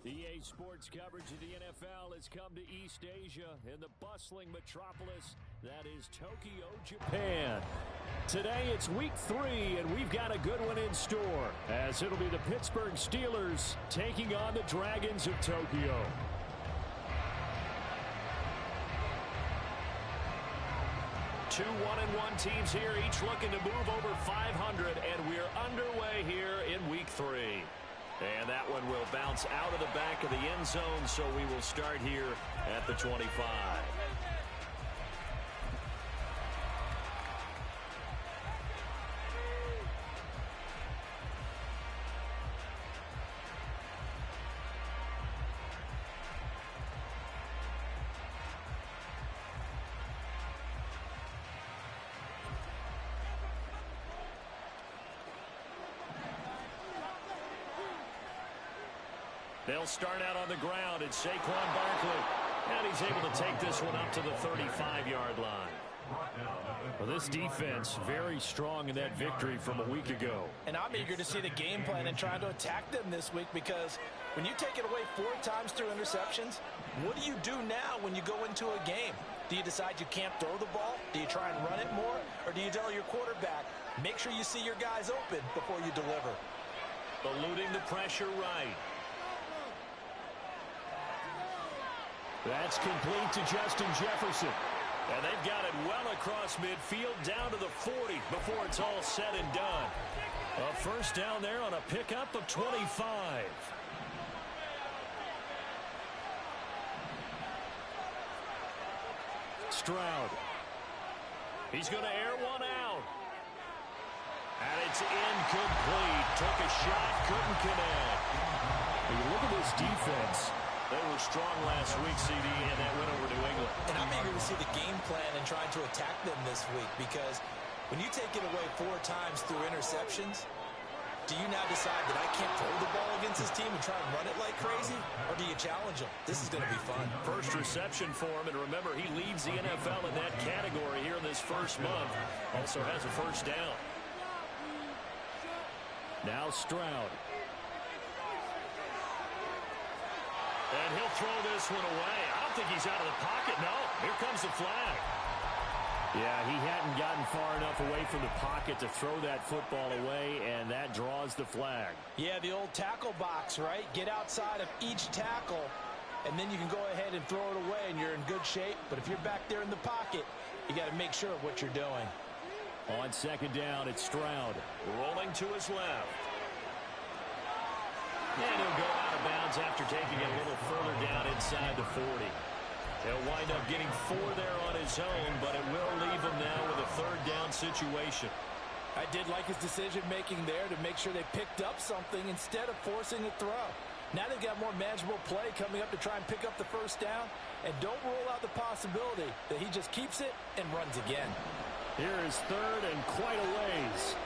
EA Sports coverage of the NFL has come to East Asia in the bustling metropolis that is Tokyo, Japan. Today it's week 3, and we've got a good one in store, as it'll be the Pittsburgh Steelers taking on the Dragons of Tokyo. Two 1-1 teams here, each looking to move over 500, and we're underway here in week 3. And that one will bounce out of the back of the end zone, so we will start here at the 25. They'll start out on the ground. It's Saquon Barkley. And he's able to take this one up to the 35-yard line. Well, this defense very strong in that victory from a week ago. And I'm eager to see the game plan and trying to attack them this week, because when you take it away 4 times through interceptions, what do you do now when you go into a game? Do you decide you can't throw the ball? Do you try and run it more? Or do you tell your quarterback, make sure you see your guys open before you deliver? Eluding the pressure right. That's complete to Justin Jefferson. And they've got it well across midfield down to the 40 before it's all said and done. A first down there on a pickup of 25. Stroud. He's going to air one out. And it's incomplete. Took a shot, couldn't connect. When you look at this defense, they were strong last week, CD, and that went over New England. And I'm eager to see the game plan and trying to attack them this week, because when you take it away 4 times through interceptions, do you now decide that I can't throw the ball against this team and try and run it like crazy? Or do you challenge them? This is going to be fun. First reception for him, and remember, he leads the NFL in that category here in this first month. Also has a first down. Now Stroud. And he'll throw this one away. I don't think he's out of the pocket. No, here comes the flag. Yeah, he hadn't gotten far enough away from the pocket to throw that football away, and that draws the flag. Yeah, the old tackle box, right? Get outside of each tackle, and then you can go ahead and throw it away, and you're in good shape. But if you're back there in the pocket, you got to make sure of what you're doing. On second down, it's Stroud. Rolling to his left. And he'll go out of bounds after taking it a little further down inside the 40. He'll wind up getting 4 there on his own, but it will leave him now with a third down situation. I did like his decision-making there to make sure they picked up something instead of forcing a throw. Now they've got more manageable play coming up to try and pick up the first down, and don't rule out the possibility that he just keeps it and runs again. Here is third and quite a ways.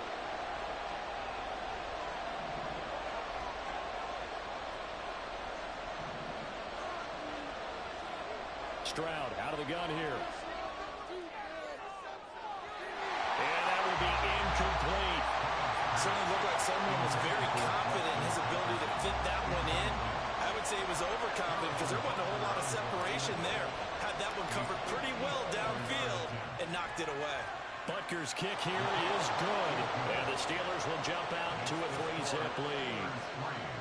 Stroud out of the gun here. And that will be incomplete. Certainly looked like someone was very confident in his ability to fit that one in. I would say he was overconfident because there wasn't a whole lot of separation there. Had that one covered pretty well downfield and knocked it away. Butker's kick here is good. And the Steelers will jump out to a 3-zip lead.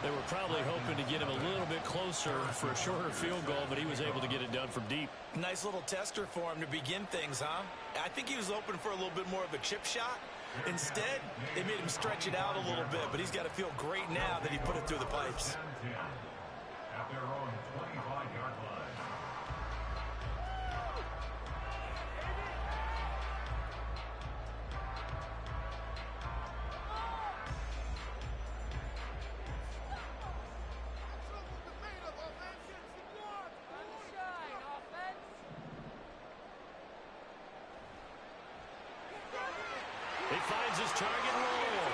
They were probably hoping to get him a little bit closer for a shorter field goal, but he was able to get it done from deep. Nice little tester for him to begin things, huh? I think he was hoping for a little bit more of a chip shot. Instead, they made him stretch it out a little bit, but he's got to feel great now that he put it through the pipes. At their own 25-yard line. He finds his target roll.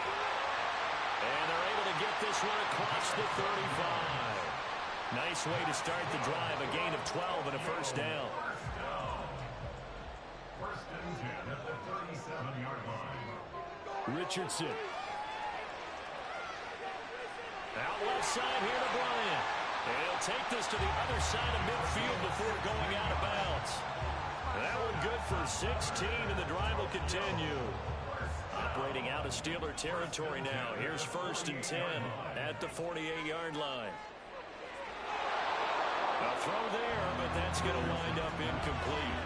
And they're able to get this one across the 35. Nice way to start the drive. A gain of 12 and a first down. First and 10 at the 37-yard line. Richardson. Out left side here to Bryant. And he'll take this to the other side of midfield before going out of bounds. That one good for 16, and the drive will continue. Operating out of Steeler territory now. Here's 1st and 10 at the 48-yard line. A throw there, but that's going to wind up incomplete.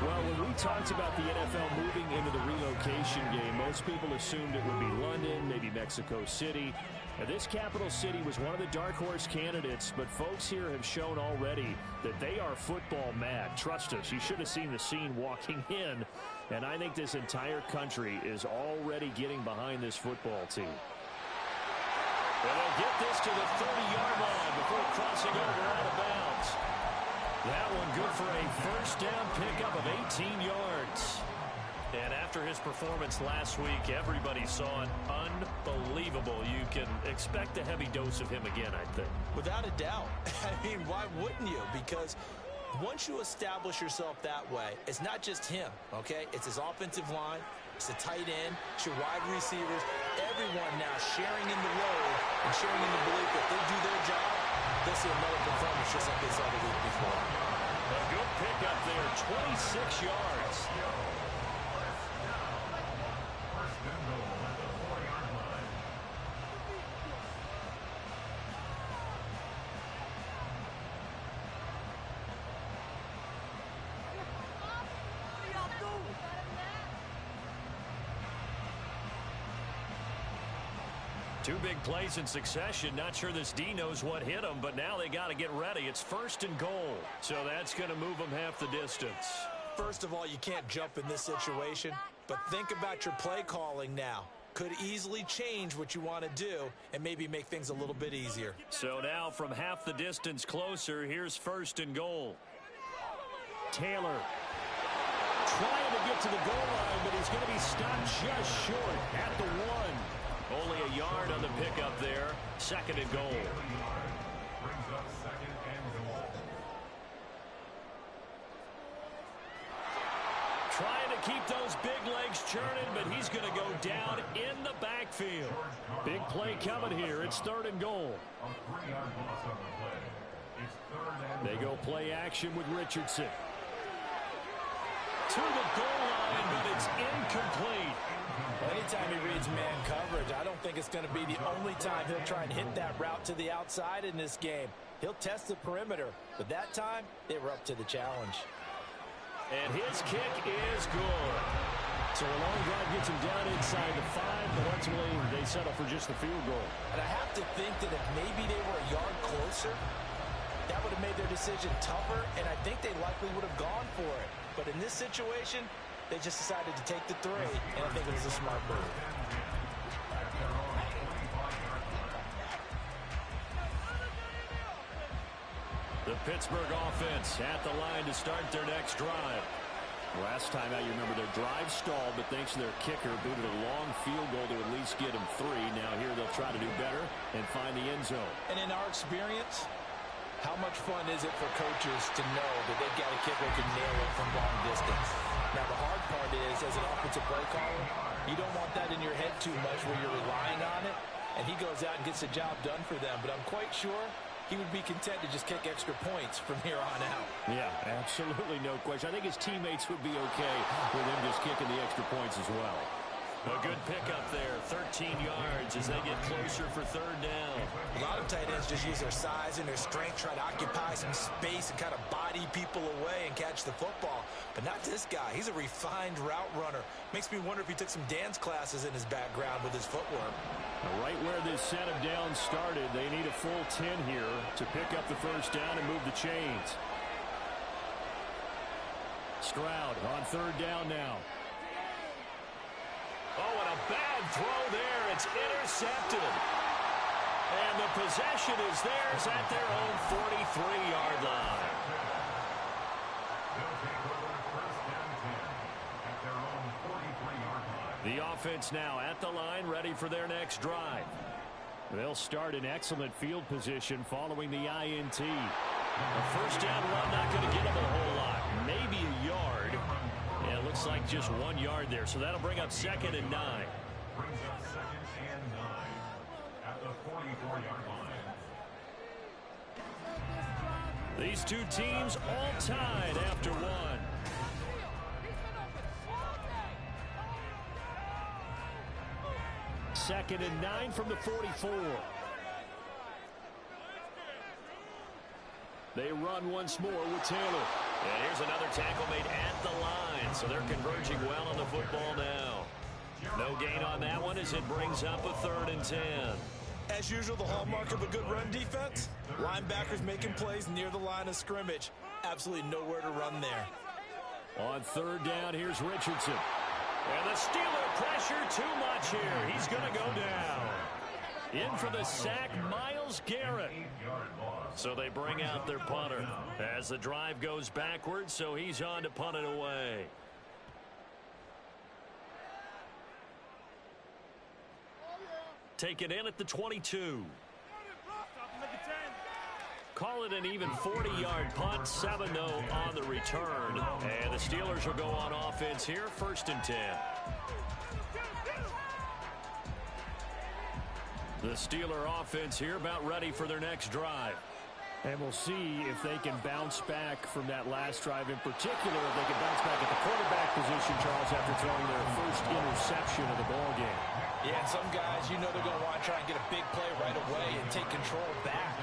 Well, when we talked about the NFL moving into the relocation game, most people assumed it would be London, maybe Mexico City. Now, this capital city was one of the dark horse candidates, but folks here have shown already that they are football mad. Trust us, you should have seen the scene walking in, and I think this entire country is already getting behind this football team. And they'll get this to the 30-yard line before crossing over out of bounds. That one good for a 1st down pickup of 18 yards. And after his performance last week, everybody saw it. Unbelievable. You can expect a heavy dose of him again, I think. Without a doubt. I mean, why wouldn't you? Because once you establish yourself that way, it's not just him, okay? It's his offensive line, it's the tight end, it's your wide receivers, everyone now sharing in the load and sharing in the belief that they do their job, they'll see another performance just like they saw the week before. A good pickup there, 26 yards. Two big plays in succession. Not sure this D knows what hit him, but now they got to get ready. It's 1st and goal, so that's going to move them half the distance. First of all, you can't jump in this situation, but think about your play calling now. Could easily change what you want to do and maybe make things a little bit easier. So now from half the distance closer, here's 1st and goal. Taylor trying to get to the goal line, but he's going to be stopped just short at the 1. Only a yard on the pickup there. 2nd and goal. Brings up 2nd and goal. Trying to keep those big legs churning, but he's going to go down in the backfield. Big play coming here. It's 3rd and goal. A 3-yard loss on the play. It's 3rd and They go play action with Richardson. To the goal line, but it's incomplete. Anytime he reads man coverage, I don't think it's going to be the only time he'll try and hit that route to the outside in this game. He'll test the perimeter, but that time they were up to the challenge. And his kick is good. So a long drive gets him down inside the 5, but ultimately they settle for just the field goal. And I have to think that if maybe they were a yard closer, that would have made their decision tougher, and I think they likely would have gone for it. But in this situation, they just decided to take the 3, and I think it was a smart move. The Pittsburgh offense at the line to start their next drive. Last time out, you remember their drive stalled, but thanks to their kicker, booted a long field goal to at least get them 3. Now here they'll try to do better and find the end zone. And in our experience, how much fun is it for coaches to know that they've got a kicker who can nail it from long distance? Now, the hard part is, as an offensive play caller, you don't want that in your head too much where you're relying on it, and he goes out and gets the job done for them. But I'm quite sure he would be content to just kick extra points from here on out. Yeah, absolutely no question. I think his teammates would be okay with him just kicking the extra points as well. A good pickup there, 13 yards as they get closer for 3rd down. A lot of tight ends just use their size and their strength, try to occupy some space and kind of body people away and catch the football. But not this guy. He's a refined route runner. Makes me wonder if he took some dance classes in his background with his footwork. Right where this set of downs started, they need a full 10 here to pick up the 1st down and move the chains. Stroud on 3rd down now. Oh, and a bad throw there. It's intercepted. And the possession is theirs at their own 43-yard line. They'll take over 1st and 10 at their own 43-yard line. The offense now at the line, ready for their next drive. They'll start in excellent field position following the INT. A 1st down run not going to get them a whole lot. Maybe a yard. Yeah, it looks like just 1 yard there, so that'll bring up 2nd and 9. Brings up 2nd and 9 at the 44-yard line. These two teams all tied after one. Second and 9 from the 44. They run once more with Taylor. And here's another tackle made at the line, so they're converging well on the football now. No gain on that one as it brings up a 3rd and 10. As usual, the hallmark of a good run defense, linebackers making plays near the line of scrimmage. Absolutely nowhere to run there. On 3rd down, here's Richardson. And the Steeler pressure too much here. He's going to go down. In for the sack, Myles Garrett. So they bring out their punter as the drive goes backwards, so he's on to punt it away. Take it in at the 22. Call it an even 40-yard punt, 7-0 on the return. And the Steelers will go on offense here, 1st and 10. The Steeler offense here about ready for their next drive. And we'll see if they can bounce back from that last drive in particular, if they can bounce back at the quarterback position, Charles, after throwing their first interception of the ballgame. Yeah, and some guys, you know they're going to want to try and get a big play right away and take control back.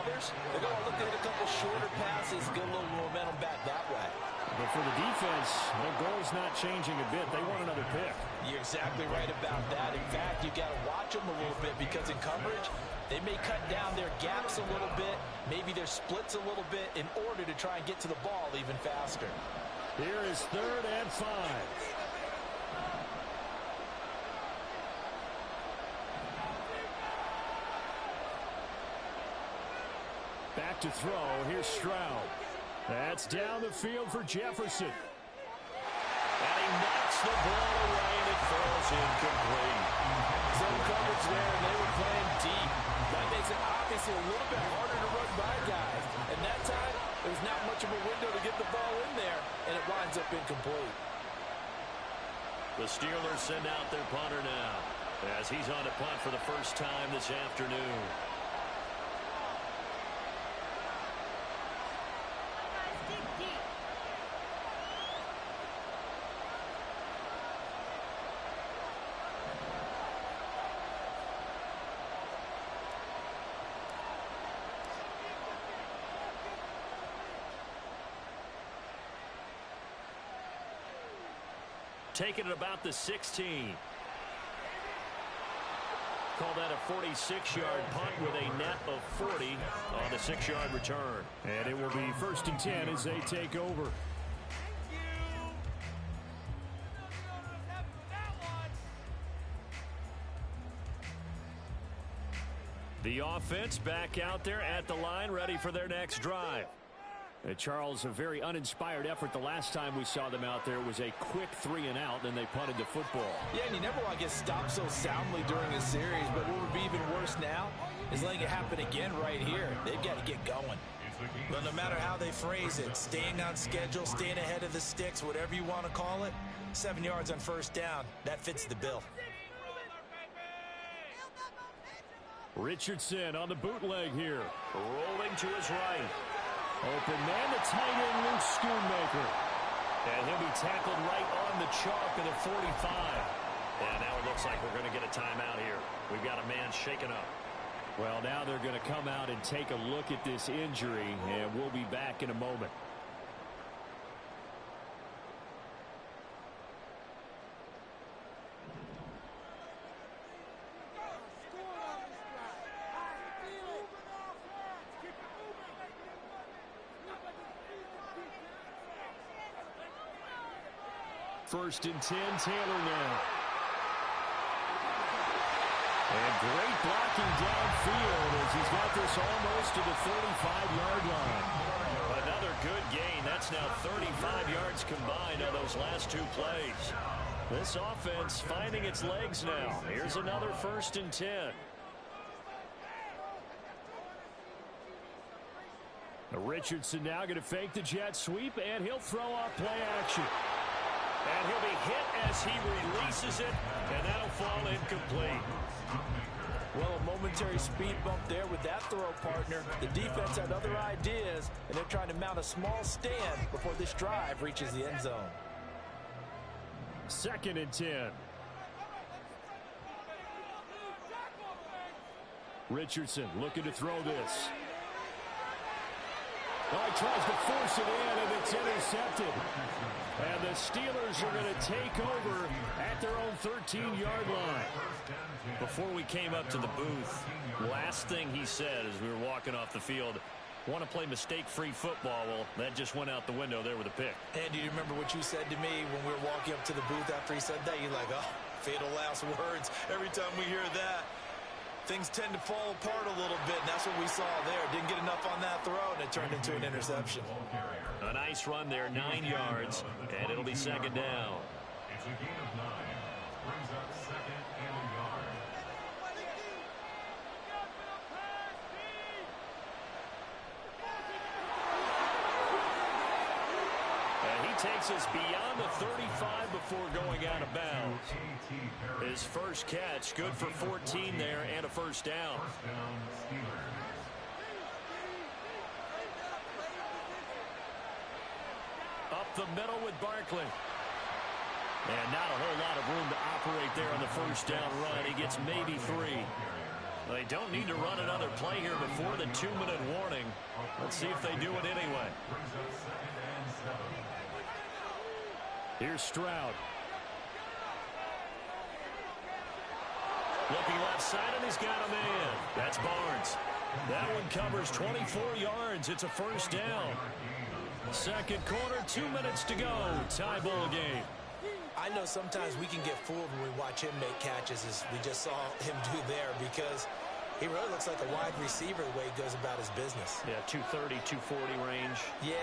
Others, they're going to look at a couple shorter passes, get a little momentum back that way. But for the defense, their goal's not changing a bit. They want another pick. You're exactly right about that. In fact, you've got to watch them a little bit because in coverage, they may cut down their gaps a little bit, maybe their splits a little bit in order to try and get to the ball even faster. Here is 3rd and 5. Back to throw. Here's Stroud. That's down the field for Jefferson. And he knocks the ball away, and it falls incomplete. Zone coverage there, and they were playing deep. That makes it obviously a little bit harder to run by guys. And that time, there's not much of a window to get the ball in there, and it winds up incomplete. The Steelers send out their punter now, as he's on to punt for the first time this afternoon. Taking it about the 16. Call that a 46-yard punt with a net of 40 on the 6-yard return. And it will be 1st and 10 as they take over. The offense back out there at the line, ready for their next drive. Charles, a very uninspired effort the last time we saw them out there. It was a quick 3-and-out, then they punted the football. Yeah, and you never want to get stopped so soundly during a series, but what would be even worse now is letting it happen again right here. They've got to get going. But no matter how they phrase it, staying on schedule, staying ahead of the sticks, whatever you want to call it, 7 yards on 1st down, that fits the bill. Richardson on the bootleg here. Rolling to his right. Open man, the tight end, Luke Schoonmaker. And he'll be tackled right on the chalk of the 45. And now it looks like we're going to get a timeout here. We've got a man shaken up. Well, now they're going to come out and take a look at this injury, and we'll be back in a moment. First and 10, Taylor now. And great blocking downfield as he's got this almost to the 35-yard line. Another good gain. That's now 35 yards combined on those last 2 plays. This offense finding its legs now. Here's another 1st and 10. Richardson now going to fake the jet sweep, and he'll throw off play action. And he'll be hit as he releases it, and that'll fall incomplete. Well, a momentary speed bump there with that throw, partner. The defense had other ideas, and they're trying to mount a small stand before this drive reaches the end zone. 2nd and 10. Richardson looking to throw this. Oh, he tries to force it in, and it's intercepted. And the Steelers are going to take over at their own 13-yard line. Before we came up to the booth, last thing he said as we were walking off the field, want to play mistake-free football. Well, that just went out the window there with a pick. And do you remember what you said to me when we were walking up to the booth after he said that? You're like, oh, fatal last words. Every time we hear that, things tend to fall apart a little bit, and that's what we saw there. Didn't get enough on that throw, and it turned into an interception. A nice run there, 9 yards, and it'll be 2nd down. It's a gain of 9. Brings up 2nd and a yard. And he takes us beyond the 35 before going out of bounds. His first catch, good for 14 there and a first down. First down, Steelers. Up the middle with Barkley. And not a whole lot of room to operate there on the first down run. He gets maybe 3. They don't need to run another play here before the 2-minute warning. Let's see if they do it anyway. Brings up 2nd and 7. Here's Stroud. Looking left side, and he's got a man. That's Barnes. That one covers 24 yards. It's a first down. 2nd quarter, 2 minutes to go. Tie ball game. I know sometimes we can get fooled when we watch him make catches, as we just saw him do there, because he really looks like a wide receiver the way he goes about his business. Yeah, 230, 240 range. Yeah,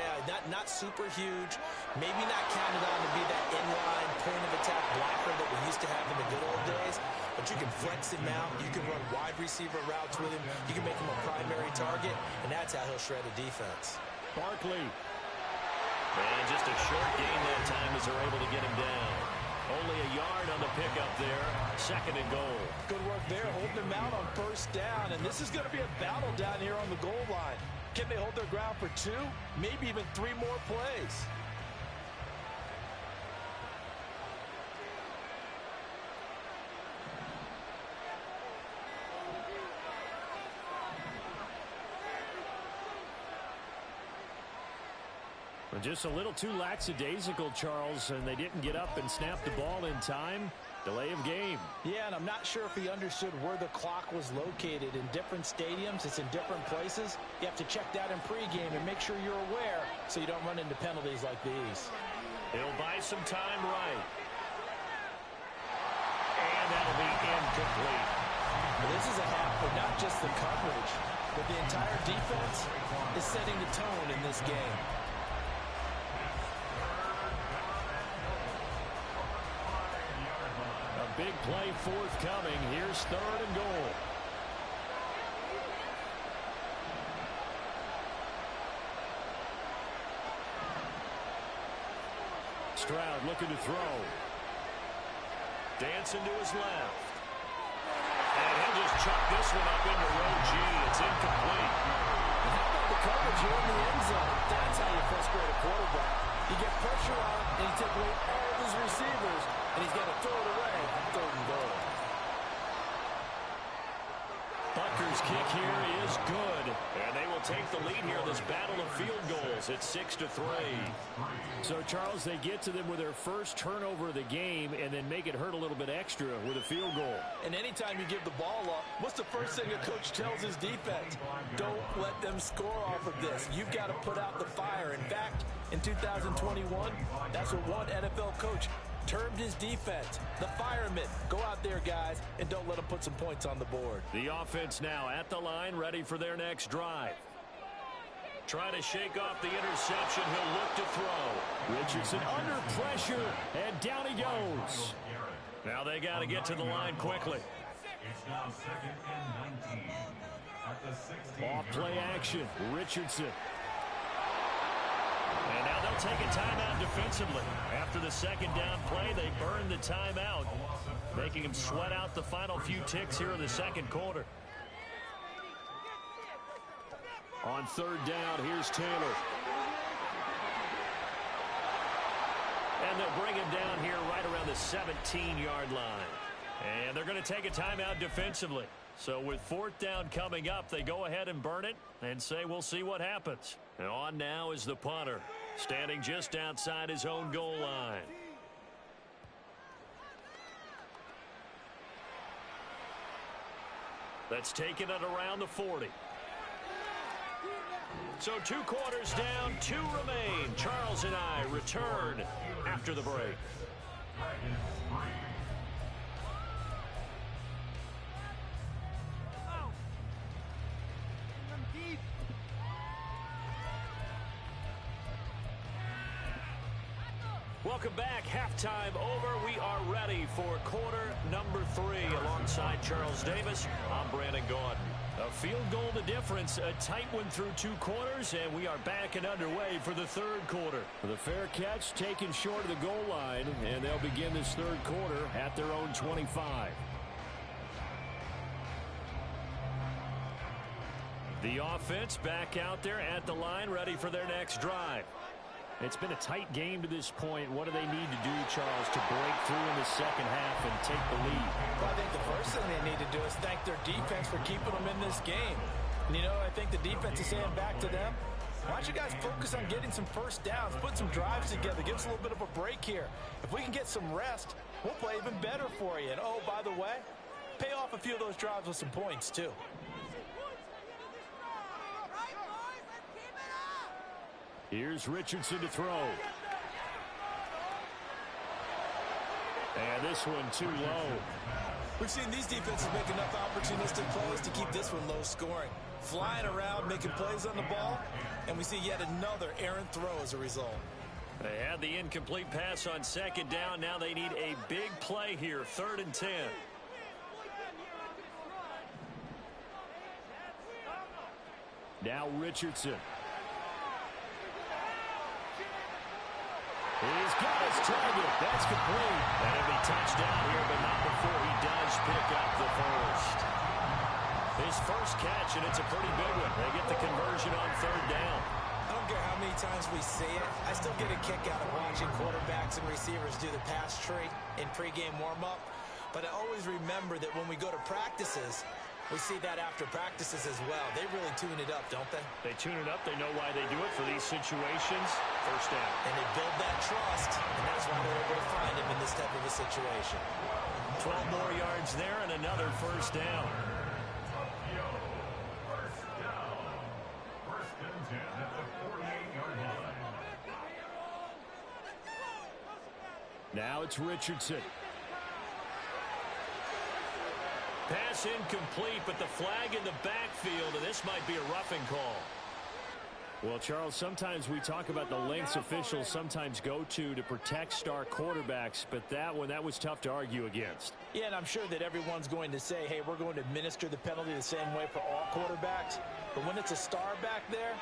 not super huge. Maybe not counted on to be that inline point-of-attack blocker that we used to have in the good old days, but you can flex him out. You can run wide receiver routes with him. You can make him a primary target, and that's how he'll shred a defense. Barkley. And just a short gain that time as they're able to get him down. Only a yard on the pickup there. 2nd and goal. Good work there, holding him out on first down. And this is going to be a battle down here on the goal line. Can they hold their ground for 2, maybe even 3 more plays? Just a little too lackadaisical, Charles, and they didn't get up and snap the ball in time. Delay of game. Yeah, and I'm not sure if he understood where the clock was located. In different stadiums, it's in different places. You have to check that in pregame and make sure you're aware so you don't run into penalties like these. He'll buy some time right. And that'll be incomplete. Well, this is a half for not just the coverage, but the entire defense is setting the tone in this game. Big play forthcoming. Here's 3rd and goal. Stroud looking to throw. Dancing to his left. And he'll just chuck this one up into row G. It's incomplete. How about the coverage here in the end zone? That's how you frustrate a quarterback. You get pressure on him, and you take away all of his receivers, and he's got to throw it away. 3rd and goal. Butker's kick here is good. And they will take the lead here in this battle of field goals. It's 6-3. So, Charles, they get to them with their first turnover of the game and then make it hurt a little bit extra with a field goal. And anytime you give the ball up, what's the first thing a coach tells his defense? Don't let them score off of this. You've got to put out the fire. In fact, in 2021, that's what one NFL coach termed his defense, the firemen. Go out there, guys, and don't let them put some points on the board. The offense now at the line, ready for their next drive. Trying to shake off the interception. He'll look to throw. Richardson under pressure, and down he goes. Now they got to get to the line quickly. It's now 2nd and 19. At the 16. Off play action, Richardson. And now they'll take a timeout defensively. After the second down play, they burn the timeout, making them sweat out the final few ticks here in the second quarter. On third down, here's Taylor. And they'll bring him down here right around the 17-yard line. And they're going to take a timeout defensively. So with fourth down coming up, they go ahead and burn it and say we'll see what happens. And on now is the punter, standing just outside his own goal line. That's taken it around the 40. So 2 quarters down, 2 remain. Charles and I return after the break. Welcome back. Halftime over. We are ready for quarter number 3. Alongside Charles Davis, I'm Brandon Gaudin. A field goal the difference, a tight one through 2 quarters, and we are back and underway for the third quarter. The fair catch taken short of the goal line, and they'll begin this third quarter at their own 25. The offense back out there at the line, ready for their next drive. It's been a tight game to this point. What do they need to do, Charles, to break through in the second half and take the lead? Well, I think the first thing they need to do is thank their defense for keeping them in this game. And, you know, I think the defense is saying back to them, why don't you guys focus on getting some first downs, put some drives together, give us a little bit of a break here. If we can get some rest, we'll play even better for you. And, oh, by the way, pay off a few of those drives with some points, too. Here's Richardson to throw. And this one too low. We've seen these defenses make enough opportunistic plays to keep this one low scoring. Flying around, making plays on the ball, and we see yet another errant throw as a result. They had the incomplete pass on second down. Now they need a big play here, 3rd and 10. Now Richardson. He's got his target. That's complete. That'll be touchdown here, but not before he does pick up the first. His first catch, and it's a pretty big one. They get the conversion on 3rd down. I don't care how many times we see it. I still get a kick out of watching quarterbacks and receivers do the pass tree in pregame warm-up. But I always remember that when we go to practices, we see that after practices as well. They really tune it up, don't they? They tune it up. They know why they do it for these situations. First down. And they build that trust, and that's why they're able to find him in this type of a situation. 12 more yards there and another first down. First down. 1st and 10 at the 48-yard line. Now it's Richardson. Pass incomplete, but the flag in the backfield, and this might be a roughing call. Well, Charles, sometimes we talk about the lengths officials sometimes go to protect star quarterbacks, but that one, that was tough to argue against. Yeah, and I'm sure that everyone's going to say, hey, we're going to administer the penalty the same way for all quarterbacks. But when it's a star back there,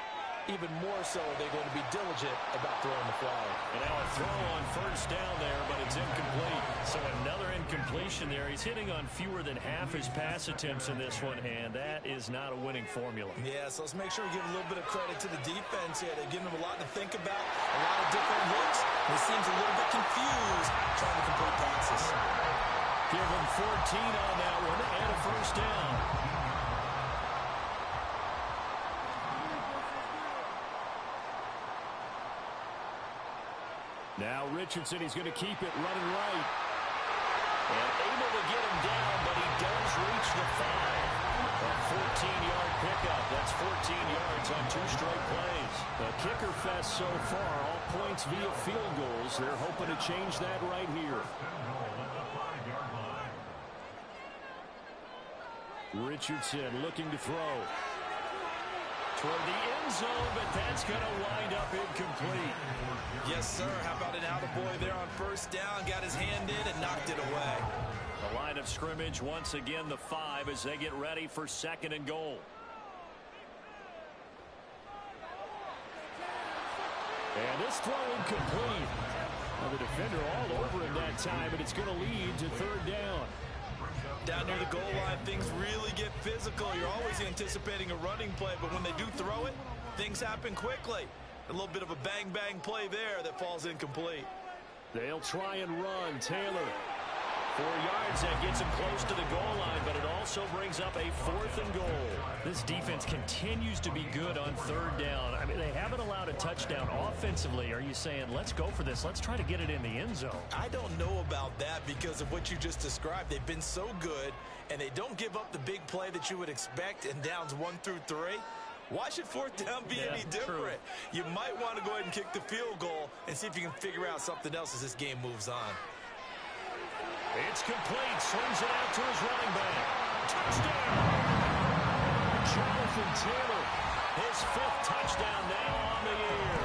even more so are they going to be diligent about throwing the flag. And now a throw on first down there, but it's incomplete. So another incompletion there. He's hitting on fewer than half his pass attempts in this one, and that is not a winning formula. Yeah, so let's make sure we give a little bit of credit to the defense here. They're giving them a lot to think about, a lot of different looks. He seems a little bit confused trying to complete passes. Give him 14 on that one and a first down. Now Richardson, he's going to keep it running right. And able to get him down, but he does reach the 5. A 14-yard pickup. That's 14 yards on 2 straight plays. The kicker fest so far, all points via field goals. They're hoping to change that right here. Richardson looking to throw. Toward the end zone, but that's going to wind up incomplete. Yes, sir. How about an attaboy there on first down? Got his hand in and knocked it away. The line of scrimmage, once again, the 5 as they get ready for 2nd and goal. And this throw incomplete. Well, the defender all over him that time, and it's going to lead to third down. Down near the goal line, things really get physical. You're always anticipating a running play, but when they do throw it, things happen quickly. A little bit of a bang-bang play there that falls incomplete. They'll try and run. Taylor. 4 yards, that gets him close to the goal line, but it also brings up a 4th and goal. This defense continues to be good on third down. I mean, they haven't allowed a touchdown offensively. Are you saying, let's go for this? Let's try to get it in the end zone. I don't know about that because of what you just described. They've been so good, and they don't give up the big play that you would expect in downs 1 through 3. Why should 4th down be any different? True. You might want to go ahead and kick the field goal and see if you can figure out something else as this game moves on. It's complete. Swings it out to his running back. Touchdown! Jonathan Taylor, his 5th touchdown now on the year.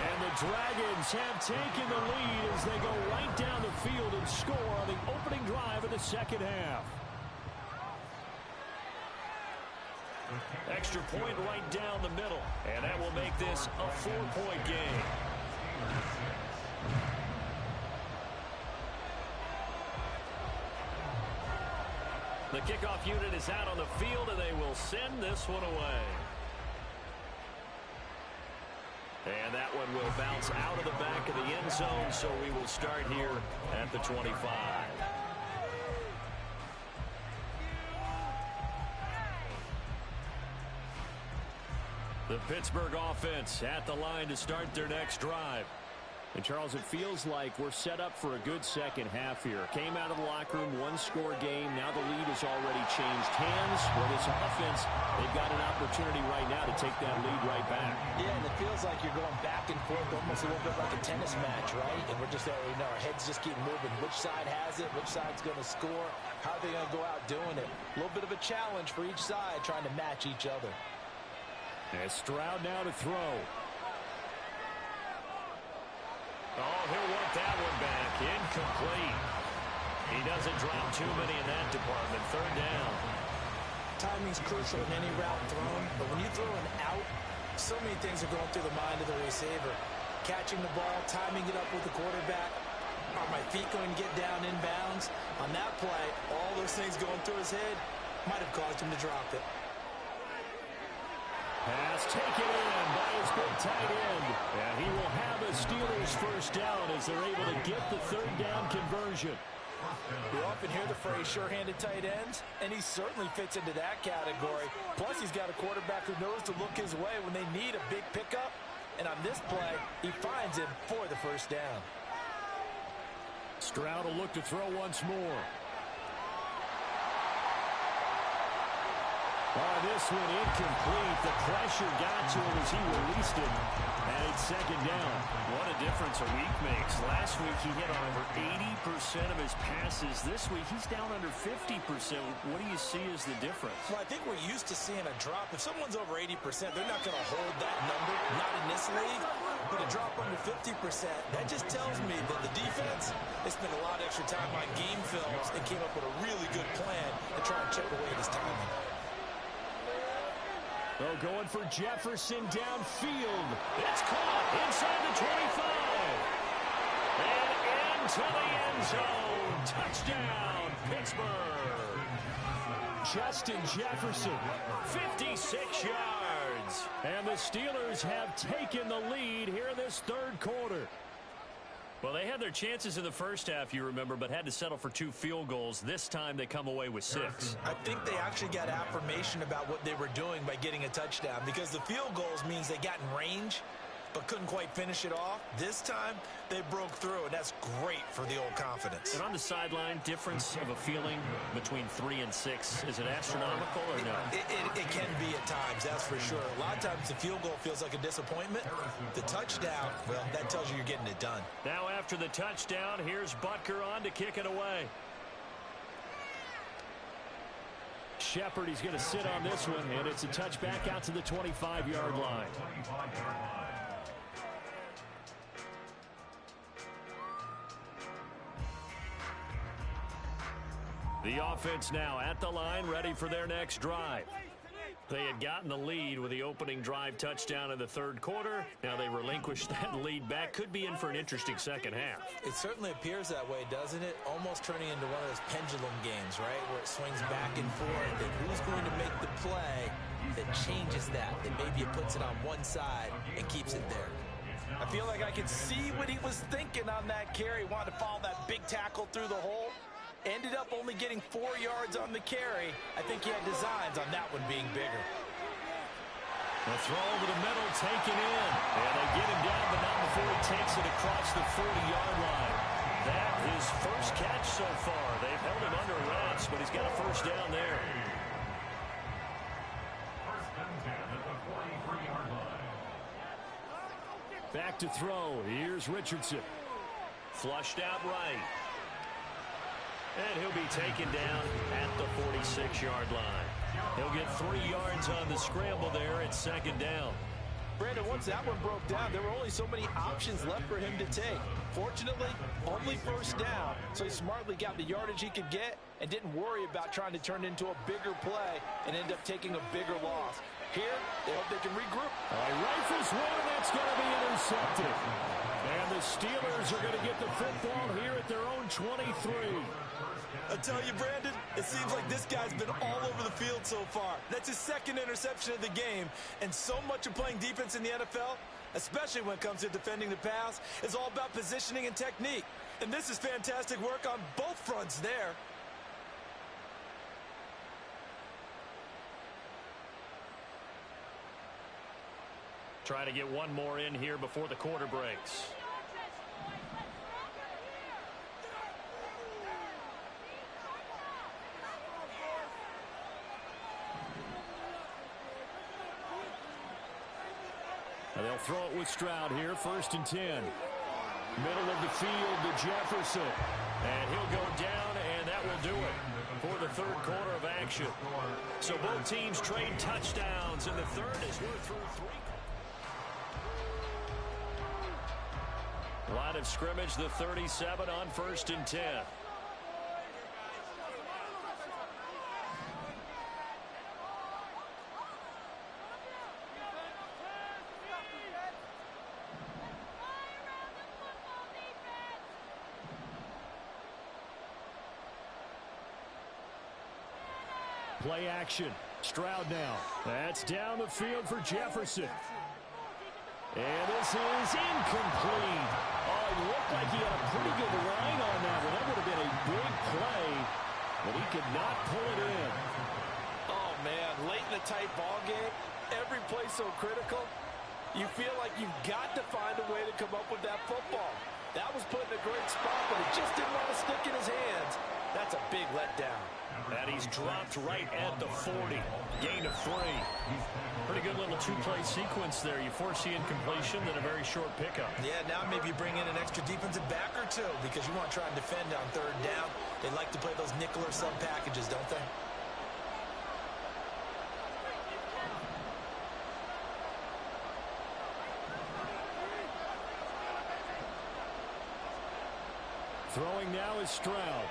And the Dragons have taken the lead as they go right down the field and score on the opening drive of the second half. Extra point right down the middle. And that will make this a 4-point game. The kickoff unit is out on the field, and they will send this one away. And that one will bounce out of the back of the end zone, so we will start here at the 25. The Pittsburgh offense at the line to start their next drive. And, Charles, it feels like we're set up for a good second half here. Came out of the locker room, 1-score game. Now the lead has already changed hands. Well, this offense, they've got an opportunity right now to take that lead right back. Yeah, and it feels like you're going back and forth, almost a little bit like a tennis match, right? And we're just already know our heads just keep moving. Which side has it? Which side's going to score? How are they going to go out doing it? A little bit of a challenge for each side, trying to match each other. And Stroud now to throw. Oh, he'll want that one back. Incomplete. He doesn't drop too many in that department. Third down. Timing's crucial in any route thrown, but when you throw an out, so many things are going through the mind of the receiver. Catching the ball, timing it up with the quarterback. Are my feet going to get down in bounds? On that play, all those things going through his head might have caused him to drop it. Pass taken in by his big tight end. And he will have a Steelers first down as they're able to get the third down conversion. We often hear the phrase sure-handed tight ends, and he certainly fits into that category. Plus, he's got a quarterback who knows to look his way when they need a big pickup. And on this play, he finds him for the first down. Stroud will look to throw once more. Oh, this one incomplete. The pressure got to him as he released it. And it's second down. What a difference a week makes. Last week he hit on over 80% of his passes. This week he's down under 50%. What do you see as the difference? Well, I think we're used to seeing a drop. If someone's over 80%, they're not going to hold that number, not in this league. But a drop under 50%, that just tells me that the defense has spent a lot of extra time on game films and came up with a really good plan to try and chip away this timing. Oh, going for Jefferson downfield. It's caught inside the 25. And into the end zone. Touchdown, Pittsburgh. Justin Jefferson, 56 yards. And the Steelers have taken the lead here in this third quarter. Well, they had their chances in the first half, you remember, but had to settle for 2 field goals. This time they come away with 6. I think they actually got affirmation about what they were doing by getting a touchdown, because the field goals means they got in range but couldn't quite finish it off. This time they broke through, and that's great for the old confidence. And on the sideline, difference of a feeling between 3 and 6, is it astronomical or no? It can be at times, that's for sure. A lot of times the field goal feels like a disappointment. The touchdown, well, that tells you you're getting it done. Now after the touchdown, here's Butker on to kick it away. Shepard, he's going to sit on this one, and it's a touchback out to the 25-yard line. The offense now at the line, ready for their next drive. They had gotten the lead with the opening drive touchdown in the third quarter. Now they relinquished that lead back. Could be in for an interesting second half. It certainly appears that way, doesn't it? Almost turning into one of those pendulum games, right, where it swings back and forth. And who's going to make the play that changes that maybe it puts it on one side and keeps it there? I feel like I could see what he was thinking on that carry. Wanted to follow that big tackle through the hole. Ended up only getting 4 yards on the carry. I think he had designs on that one being bigger. The throw over the middle, taken in. And they get him down, but not before he takes it across the 40-yard line. That his first catch so far. They've held him under wraps, but he's got a first down there. First and 10 at the 43-yard line. Back to throw. Here's Richardson. Flushed out right. And he'll be taken down at the 46-yard line. He'll get 3 yards on the scramble there at second down. Brandon, once that one broke down, there were only so many options left for him to take. Fortunately, only first down, so he smartly got the yardage he could get and didn't worry about trying to turn it into a bigger play and end up taking a bigger loss. Here, they hope they can regroup. Rifles one, and that's going to be intercepted. And the Steelers are going to get the football here at their own 23. I tell you, Brandon, it seems like this guy's been all over the field so far. That's his second interception of the game. And so much of playing defense in the NFL, especially when it comes to defending the pass, is all about positioning and technique. And this is fantastic work on both fronts there. Trying to get one more in here before the quarter breaks. And they'll throw it with Stroud here, first and 10. Middle of the field to Jefferson. And he'll go down, and that will do it for the third quarter of action. So both teams trade touchdowns in the third as we're through 3. Line of scrimmage, the 37 on first and 10. Play action. Stroud now. That's down the field for Jefferson. And this is incomplete. Oh, it looked like he had a pretty good line on that one. That would have been a big play, but he could not pull it in. Oh, man, late in the tight ball game, every play so critical. You feel like you've got to find a way to come up with that football. That was put in a great spot, but it just didn't want to stick in his hands. That's a big letdown. And he's dropped right at the 40. Gain of 3. Pretty good little two-play sequence there. You force the incompletion, then a very short pickup. Yeah, now maybe you bring in an extra defensive back or two because you want to try and defend on third down. They like to play those nickel or sub packages, don't they? Throwing now is Stroud.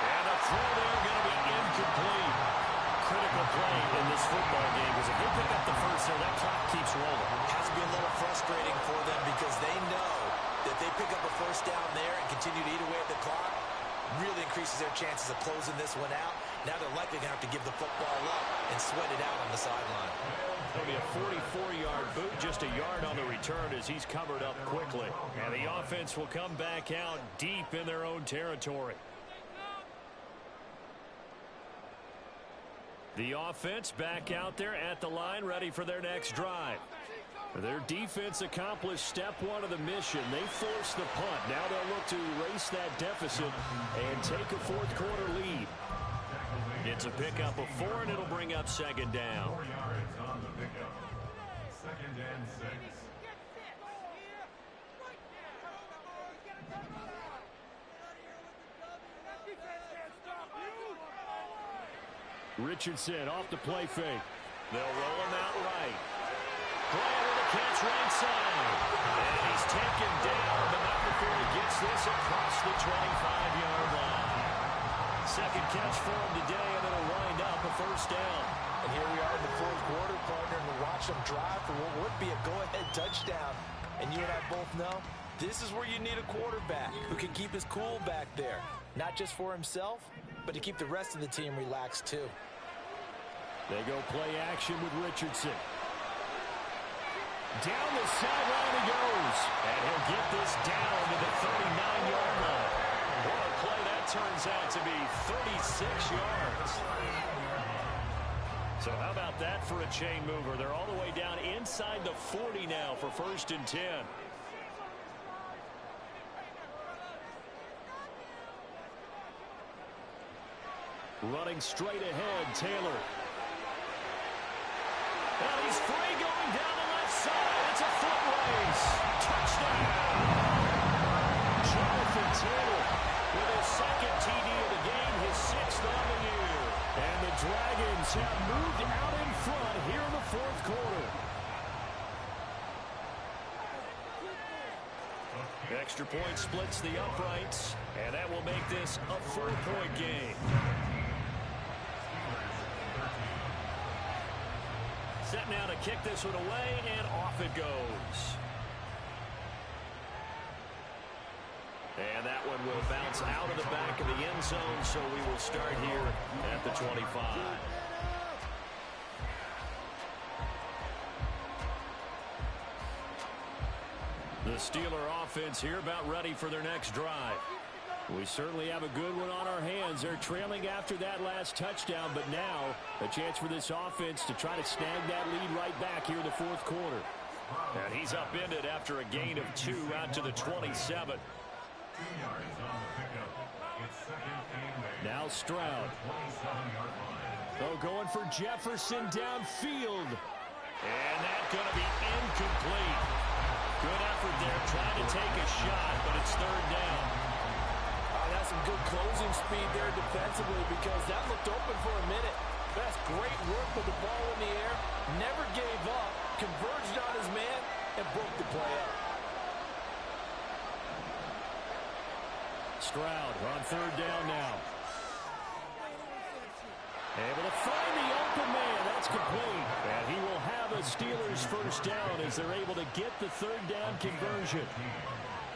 And a throw there going to be incomplete. Critical play in this football game because if they pick up the first there, that clock keeps rolling. It has to be a little frustrating for them because they know that they pick up a first down there and continue to eat away at the clock, really increases their chances of closing this one out. Now they're likely going to have to give the football up and sweat it out on the sideline. It'll be a 44-yard boot, just a yard on the return as he's covered up quickly. And the offense will come back out deep in their own territory. The offense back out there at the line, ready for their next drive. Their defense accomplished step one of the mission. They forced the punt. Now they'll look to erase that deficit and take a fourth quarter lead. It's a pickup of 4, and it'll bring up second down. 4 yards on the pickup. Second and 6. Richardson off the play fake. They'll roll him out right. Bryant with a catch right side. And he's taken down, but not before he gets this across the 25-yard line. Second catch for him today, and it'll wind up a first down. And here we are in the fourth quarter, partner, and we're watching them drive for what would be a go-ahead touchdown. And you and I both know this is where you need a quarterback who can keep his cool back there. Not just for himself, but to keep the rest of the team relaxed too. They go play action with Richardson. Down the sideline he goes. And he'll get this down to the 39-yard line. What a play that turns out to be, 36 yards. So how about that for a chain mover? They're all the way down inside the 40 now for 1st and 10. Running straight ahead, Taylor. And he's free going down the left side. It's a foot race. Touchdown. Jonathan Taylor with his 2nd TD of the game, his 6th on the year. And the Dragons have moved out in front here in the 4th quarter. Extra point splits the uprights, and that will make this a 4-point game. Set now to kick this one away, and off it goes. And that one will bounce out of the back of the end zone, so we will start here at the 25. The Steeler offense here about ready for their next drive. We certainly have a good one on our hands. They're trailing after that last touchdown, but now a chance for this offense to try to snag that lead right back here in the 4th quarter. And he's upended after a gain of 2 out to the 27. Now Stroud. Oh, going for Jefferson downfield. And that's going to be incomplete. Good effort there, trying to take a shot, but it's 3rd down. That's some good closing speed there defensively because that looked open for a minute. That's great work with the ball in the air. Never gave up, converged on his man, and broke the play up. Stroud on 3rd down now. Able to find the open man. That's complete. And he will have a Steelers 1st down as they're able to get the 3rd down conversion.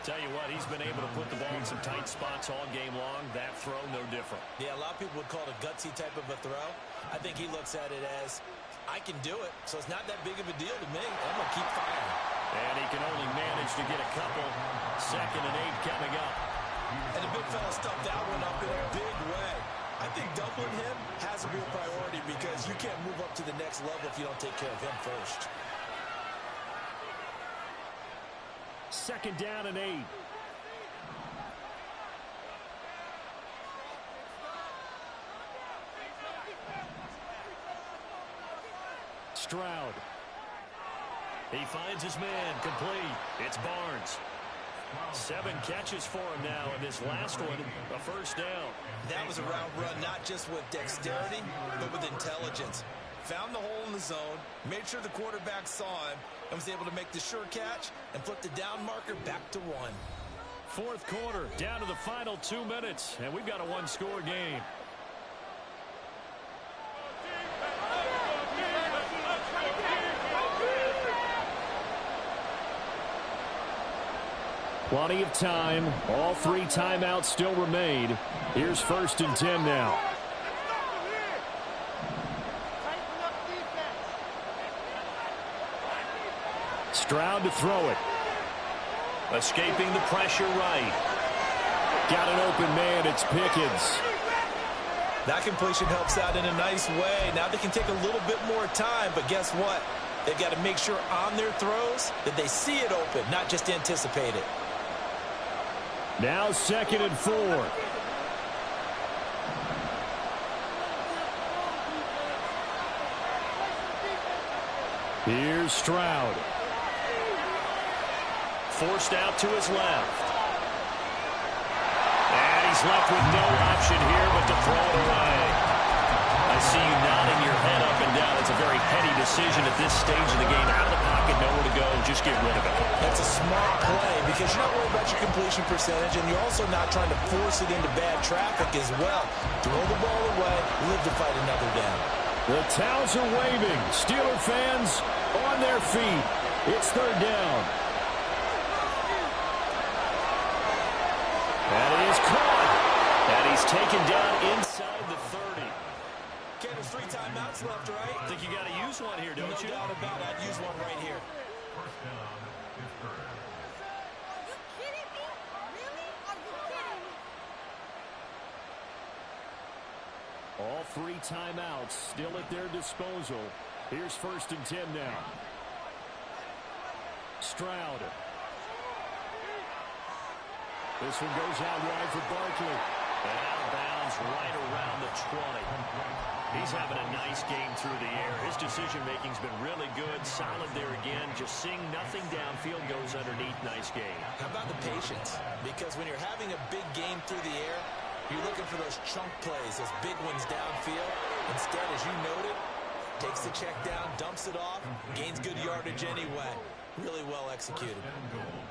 Tell you what, he's been able to put the ball in some tight spots all game long. That throw, no different. Yeah, a lot of people would call it a gutsy type of a throw. I think he looks at it as, I can do it, so it's not that big of a deal to me. I'm going to keep firing. And he can only manage to get a couple. 2nd and 8 coming up. And the big fella stuffed that one up in a big way. I think doubling him has to be a priority because you can't move up to the next level if you don't take care of him first. 2nd down and 8. Stroud. He finds his man, complete. It's Barnes. 7 catches for him now, and this last one, a 1st down. That was a route run, not just with dexterity, but with intelligence. Found the hole in the zone, made sure the quarterback saw him, and was able to make the sure catch and flip the down marker back to 1. 4th quarter, down to the final 2 minutes, and we've got a 1-score game. Plenty of time. All 3 timeouts still remain. Here's 1st and 10 now. Stroud to throw it. Escaping the pressure right. Got an open man. It's Pickens. That completion helps out in a nice way. Now they can take a little bit more time, but guess what? They've got to make sure on their throws that they see it open, not just anticipate it. Now 2nd and 4. Here's Stroud. Forced out to his left. And he's left with no option here but to throw it away. I see you nodding your head up and down. It's a very heady decision at this stage of the game. Out of the pocket, nowhere to go. Just get rid of it. That's a smart play because you're not worried about your completion percentage, and you're also not trying to force it into bad traffic as well. Throw the ball away, live to fight another down. The towels are waving. Steeler fans on their feet. It's third down. And he is caught. And he's taken down inside the 30. Okay, there's 3 timeouts left, right? I think you got to use one here, don't you? No doubt about it. I'd use one right here. First down, Pittsburgh. Are you kidding me? Really? Are you kidding me? All 3 timeouts still at their disposal. Here's first and 10 now. Stroud. This one goes out wide for Barkley. And out of bounds right around the 20. He's having a nice game through the air. His decision-making's been really good. Solid there again. Just seeing nothing downfield, goes underneath. Nice game. How about the patience? Because when you're having a big game through the air, you're looking for those chunk plays, those big ones downfield. Instead, as you noted, takes the check down, dumps it off, gains good yardage anyway. Really well executed.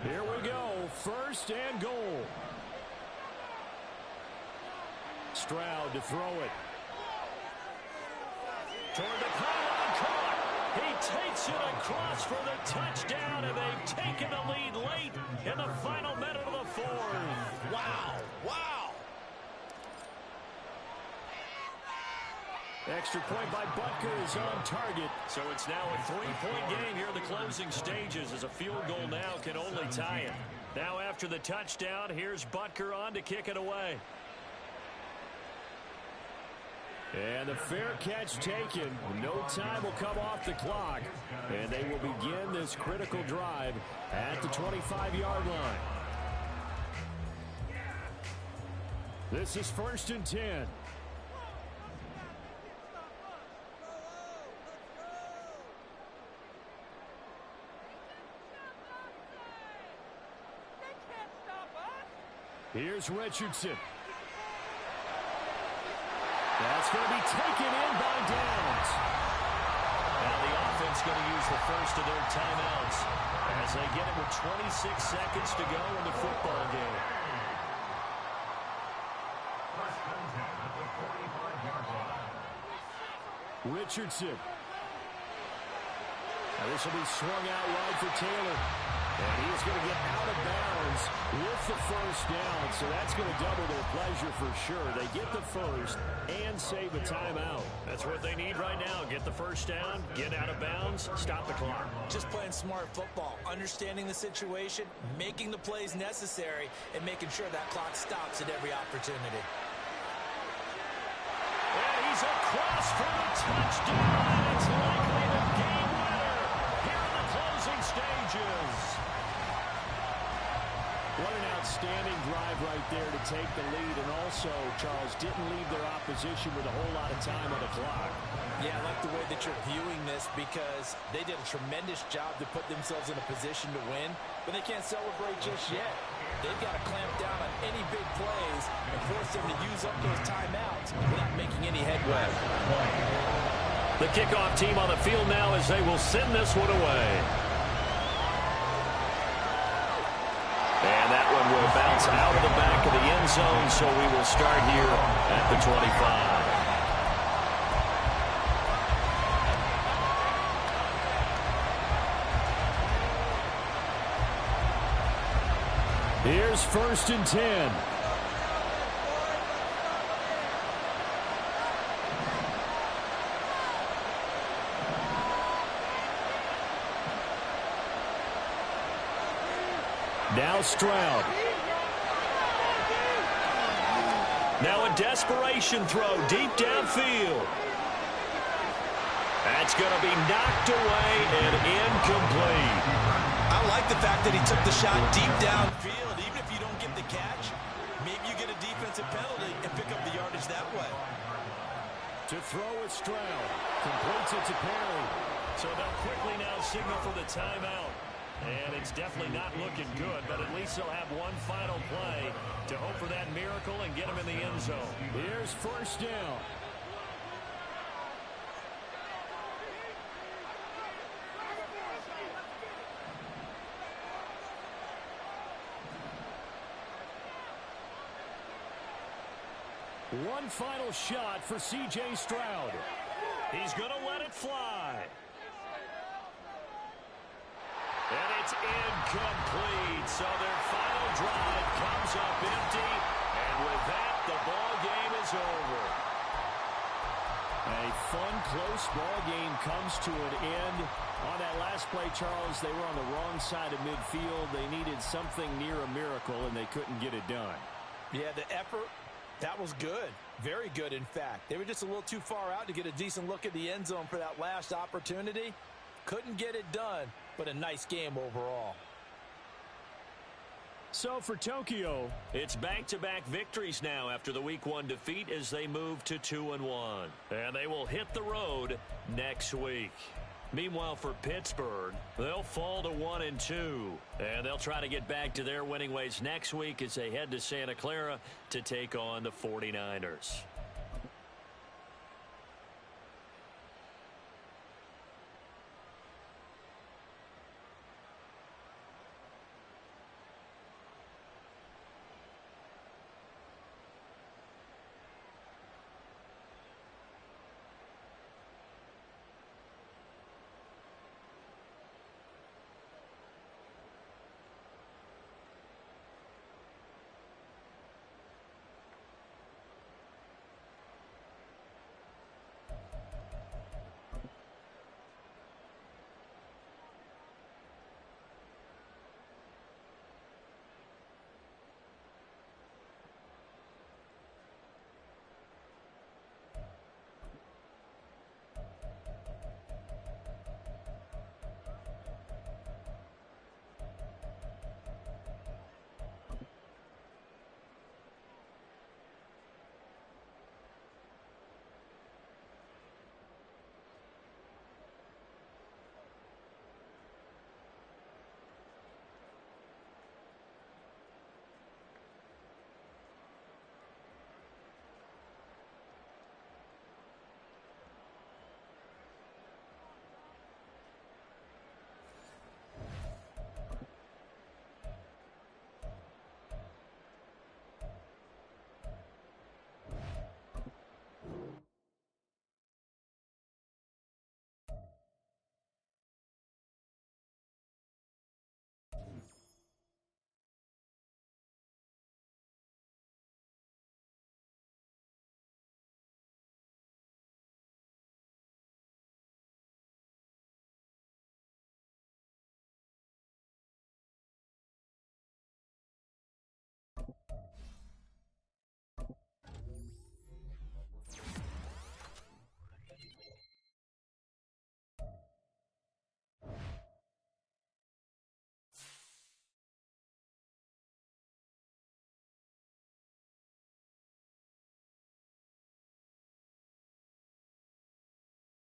Here we go. First and goal. Stroud to throw it. Toward the pylon, caught. He takes it across for the touchdown, and they've taken the lead late in the final minute of the 4th. Wow. Wow. Extra point by Butker is on target. So it's now a 3-point game here in the closing stages, as a field goal now can only tie it. Now after the touchdown, here's Butker on to kick it away. And the fair catch taken. No time will come off the clock. And they will begin this critical drive at the 25-yard line. This is first and 10. Here's Richardson. That's going to be taken in by Downs. Now the offense going to use the first of their timeouts as they get it with 26 seconds to go in the football game. First and 10 at the 45-yard line. Richardson. Now this will be swung out wide for Taylor. And he is going to get out of bounds with the first down. So that's going to double their pleasure for sure. They get the first and save a timeout. That's what they need right now. Get the first down, get out of bounds, stop the clock. Just playing smart football, understanding the situation, making the plays necessary, and making sure that clock stops at every opportunity. And he's across for the touchdown. It's likely the game winner here in the closing stages. What an outstanding drive right there to take the lead. And also, Charles, didn't leave their opposition with a whole lot of time on the clock. Yeah, I like the way that you're viewing this, because they did a tremendous job to put themselves in a position to win, but they can't celebrate just yet. They've got to clamp down on any big plays and force them to use up those timeouts without making any headway. The kickoff team on the field now as they will send this one away. And that one will bounce out of the back of the end zone, so we will start here at the 25. Here's first and 10. Now Stroud. Now a desperation throw deep downfield. That's going to be knocked away and incomplete. I like the fact that he took the shot deep downfield. Even if you don't get the catch, maybe you get a defensive penalty and pick up the yardage that way. To throw with Stroud. Completes it to Perry. So they'll quickly now signal for the timeout. And it's definitely not looking good, but at least they'll have one final play to hope for that miracle and get them in the end zone. Here's first down. One final shot for C.J. Stroud. He's going to let it fly. And it's incomplete. So their final drive comes up empty. And with that, the ball game is over. A fun, close ball game comes to an end. On that last play, Charles, they were on the wrong side of midfield. They needed something near a miracle, and they couldn't get it done. Yeah, the effort, that was good. Very good, in fact. They were just a little too far out to get a decent look at the end zone for that last opportunity. Couldn't get it done, but a nice game overall. So for Tokyo, it's back-to-back victories now after the Week 1 defeat as they move to 2-1. And they will hit the road next week. Meanwhile, for Pittsburgh, they'll fall to 1-2. And they'll try to get back to their winning ways next week as they head to Santa Clara to take on the 49ers.